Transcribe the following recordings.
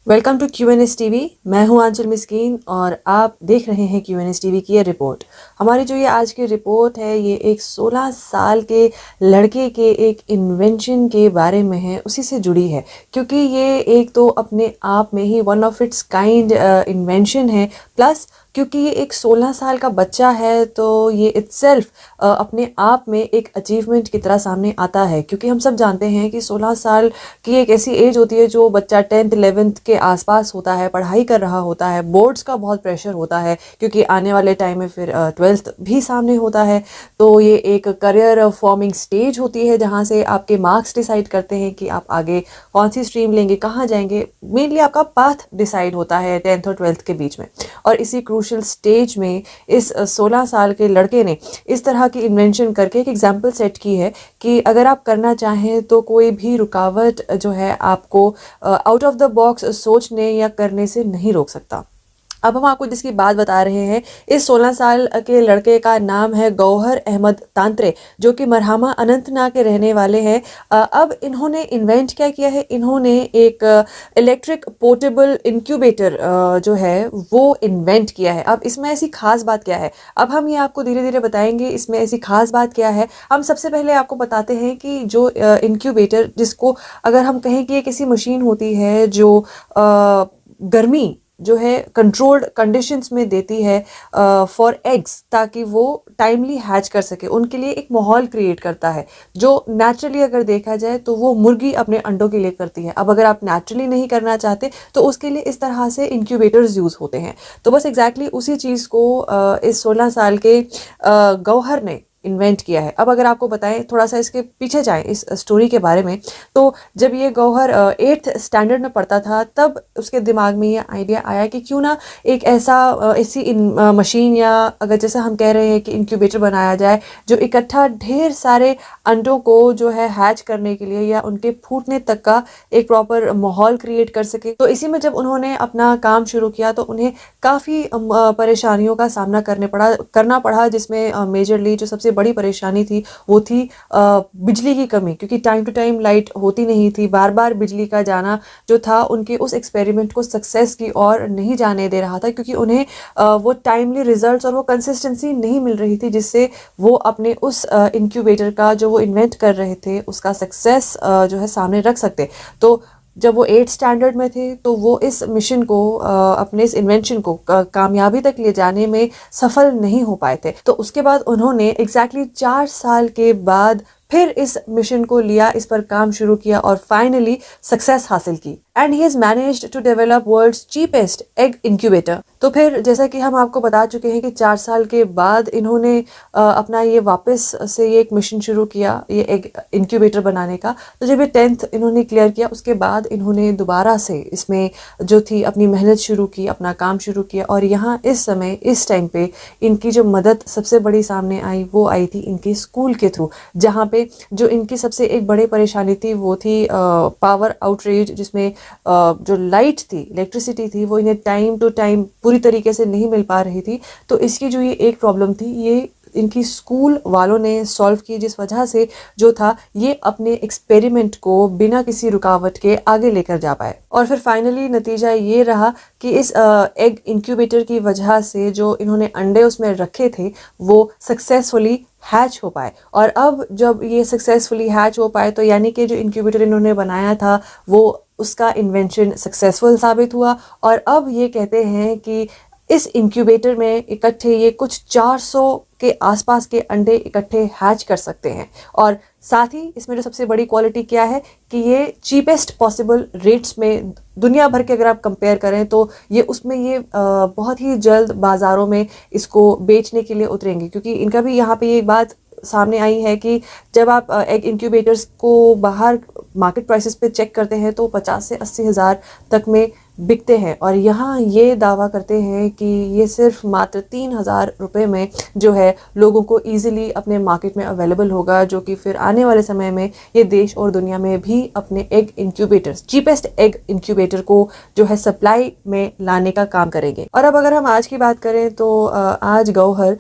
Welcome to क्यूएनएस TV. मैं हूं आंचल मिस्कीन और आप देख रहे हैं क्यूएनएस टीवी की ये रिपोर्ट। हमारी जो ये आज की रिपोर्ट है ये एक 16 साल के लड़के के एक इन्वेंशन के बारे में है, उसी से जुड़ी है क्योंकि ये एक तो अपने आप में ही one of its kind invention है, प्लस क्योंकि ये एक 16 साल का बच्चा है तो ये इट्सेल्फ अपने आप में एक अचीवमेंट की तरह सामने आता है। क्योंकि हम सब जानते हैं कि 16 साल की एक ऐसी एज होती है जो बच्चा 10th 11th के आसपास होता है, पढ़ाई कर रहा होता है, बोर्ड्स का बहुत प्रेशर होता है क्योंकि आने वाले टाइम में फिर 12th भी सामने होता है। तो ये एक करियर फॉर्मिंग स्टेज होती है जहाँ से आपके मार्क्स डिसाइड करते हैं कि आप आगे कौन सी स्ट्रीम लेंगे, कहाँ जाएंगे। मेनली आपका पाथ डिसाइड होता है 10th और 12th के बीच में। और इसी क्रूशल स्टेज में इस 16 साल के लड़के ने इस तरह की इन्वेंशन करके एक एग्जाम्पल सेट की है कि अगर आप करना चाहें तो कोई भी रुकावट जो है आपको आउट ऑफ द बॉक्स सोचने या करने से नहीं रोक सकता। अब हम आपको जिसकी बात बता रहे हैं, इस 16 साल के लड़के का नाम है गौहर अहमद तांत्रे, जो कि मरहमा अनंतनाग के रहने वाले हैं। अब इन्होंने इन्वेंट क्या किया है, इन्होंने एक इलेक्ट्रिक पोर्टेबल इंक्यूबेटर जो है वो इन्वेंट किया है। अब इसमें ऐसी खास बात क्या है, अब हम ये आपको धीरे धीरे बताएंगे इसमें ऐसी खास बात क्या है। हम सबसे पहले आपको बताते हैं कि जो इंक्यूबेटर, जिसको अगर हम कहें कि ये किसी मशीन होती है जो गर्मी जो है कंट्रोल्ड कंडीशंस में देती है फॉर एग्स, ताकि वो टाइमली हैच कर सके, उनके लिए एक माहौल क्रिएट करता है जो नेचुरली अगर देखा जाए तो वो मुर्गी अपने अंडों के लिए करती है। अब अगर आप नेचुरली नहीं करना चाहते तो उसके लिए इस तरह से इंक्यूबेटर्स यूज़ होते हैं। तो बस एग्जैक्टली उसी चीज़ को इस 16 साल के गौहर ने इन्वेंट किया है। अब अगर आपको बताएं, थोड़ा सा इसके पीछे जाएं इस स्टोरी के बारे में, तो जब ये गौहर 8th स्टैंडर्ड में पढ़ता था तब उसके दिमाग में ये आइडिया आया कि क्यों ना एक ऐसी मशीन, या अगर जैसे हम कह रहे हैं कि इंक्यूबेटर बनाया जाए जो इकट्ठा ढेर सारे अंडों को जो है हैच करने के लिए या उनके फूटने तक का एक प्रॉपर माहौल क्रिएट कर सके। तो इसी में जब उन्होंने अपना काम शुरू किया तो उन्हें काफ़ी परेशानियों का सामना करना पड़ा, जिसमें मेजरली जो सबसे बड़ी परेशानी थी वो थी बिजली की कमी, क्योंकि टाइम टू टाइम लाइट होती नहीं थी। बार बार बिजली का जाना जो था उनके उस एक्सपेरिमेंट को सक्सेस की ओर नहीं जाने दे रहा था, क्योंकि उन्हें वो टाइमली रिजल्ट्स और वो कंसिस्टेंसी नहीं मिल रही थी जिससे वो अपने उस इंक्यूबेटर का जो वो इन्वेंट कर रहे थे उसका सक्सेस जो है सामने रख सकते। तो जब वो 8th स्टैंडर्ड में थे तो वो इस मिशन को अपने इस इन्वेंशन को कामयाबी तक ले जाने में सफल नहीं हो पाए थे। तो उसके बाद उन्होंने एग्जैक्टली 4 साल के बाद फिर इस मिशन को लिया, इस पर काम शुरू किया और फाइनली सक्सेस हासिल की। And he has managed to develop world's cheapest egg incubator. तो फिर जैसा कि हम आपको बता चुके हैं कि 4 साल के बाद इन्होंने अपना ये वापस से ये एक मिशन शुरू किया, ये एक इंक्यूबेटर बनाने का। तो जब ये 10th इन्होंने क्लियर किया उसके बाद इन्होंने दोबारा से इसमें जो थी अपनी मेहनत शुरू की, अपना काम शुरू किया। और यहाँ इस समय इस टाइम पे इनकी जो मदद सबसे बड़ी सामने आई वो आई थी इनके स्कूल के थ्रू, जहाँ पे जो इनकी सबसे एक बड़ी परेशानी थी वो थी पावर आउटरेज, जिसमें जो लाइट थी, इलेक्ट्रिसिटी थी, वो इन्हें टाइम टू टाइम पूरी तरीके से नहीं मिल पा रही थी। तो इसकी जो ये एक प्रॉब्लम थी ये इनकी स्कूल वालों ने सॉल्व की, जिस वजह से जो था ये अपने एक्सपेरिमेंट को बिना किसी रुकावट के आगे लेकर जा पाए। और फिर फाइनली नतीजा ये रहा कि इस एग इंक्यूबेटर की वजह से जो इन्होंने अंडे उसमें रखे थे वो सक्सेसफुली हैच हो पाए। और अब जब ये सक्सेसफुली हैच हो पाए तो यानी कि जो इंक्यूबेटर इन्होंने बनाया था वो उसका इन्वेंशन सक्सेसफुल साबित हुआ। और अब ये कहते हैं कि इस इंक्यूबेटर में इकट्ठे ये कुछ 400 के आसपास के अंडे इकट्ठे हैच कर सकते हैं। और साथ ही इसमें जो सबसे बड़ी क्वालिटी क्या है कि ये चीपेस्ट पॉसिबल रेट्स में दुनिया भर के अगर आप कंपेयर करें तो ये उसमें ये बहुत ही जल्द बाज़ारों में इसको बेचने के लिए उतरेंगे। क्योंकि इनका भी यहाँ पे ये बात सामने आई है कि जब आप एग इंक्यूबेटर्स को बाहर मार्केट प्राइसेस पे चेक करते हैं तो 50 से 80 हज़ार तक में बिकते हैं, और यहाँ ये दावा करते हैं कि ये सिर्फ मात्र 3,000 रुपये में जो है लोगों को ईजिली अपने मार्केट में अवेलेबल होगा, जो कि फिर आने वाले समय में ये देश और दुनिया में भी अपने egg incubators, cheapest egg incubator को जो है सप्लाई में लाने का काम करेंगे। और अब अगर हम आज की बात करें तो आज गौहर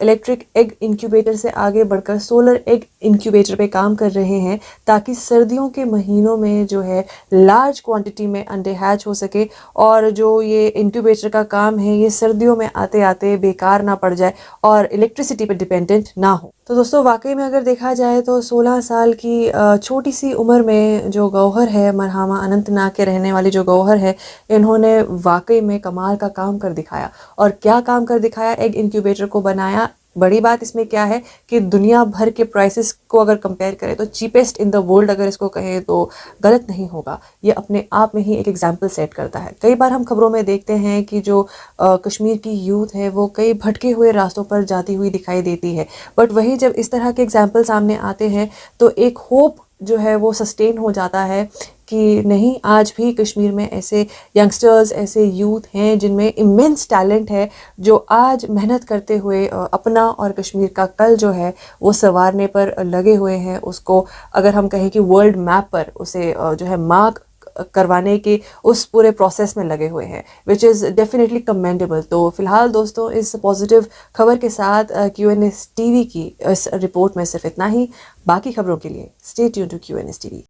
इलेक्ट्रिक एग इंक्यूबेटर से आगे बढ़कर सोलर एग इंक्यूबेटर पे काम कर रहे हैं, ताकि सर्दियों के महीनों में जो है लार्ज क्वांटिटी में अंडे हैच हो सके और जो ये इंक्यूबेटर का काम है ये सर्दियों में आते आते बेकार ना पड़ जाए और इलेक्ट्रिसिटी पर डिपेंडेंट ना हो। तो दोस्तों वाकई में अगर देखा जाए तो 16 साल की छोटी सी उम्र में जो गौहर है, मरहमा अनंतनाग के रहने वाली जो गौहर है, इन्होंने वाकई में कमाल का काम कर दिखाया। और क्या काम कर दिखाया? एग इंक्यूबेटर को बनाया। बड़ी बात इसमें क्या है कि दुनिया भर के प्राइसेस को अगर कंपेयर करें तो चीपेस्ट इन द वर्ल्ड अगर इसको कहें तो गलत नहीं होगा। ये अपने आप में ही एक एग्जाम्पल सेट करता है। कई बार हम खबरों में देखते हैं कि जो कश्मीर की यूथ है वो कई भटके हुए रास्तों पर जाती हुई दिखाई देती है, बट वहीं जब इस तरह के एग्जाम्पल सामने आते हैं तो एक होप जो है वो सस्टेन हो जाता है कि नहीं, आज भी कश्मीर में ऐसे यंगस्टर्स, ऐसे यूथ हैं जिनमें इमेंस टैलेंट है, जो आज मेहनत करते हुए अपना और कश्मीर का कल जो है वो संवारने पर लगे हुए हैं। उसको अगर हम कहें कि वर्ल्ड मैप पर उसे जो है मार्क करवाने के उस पूरे प्रोसेस में लगे हुए हैं, विच इज़ डेफिनेटली कमेंडेबल। तो फिलहाल दोस्तों इस पॉजिटिव खबर के साथ QNS TV की इस रिपोर्ट में सिर्फ इतना ही। बाकी खबरों के लिए stay tuned to QNS TV।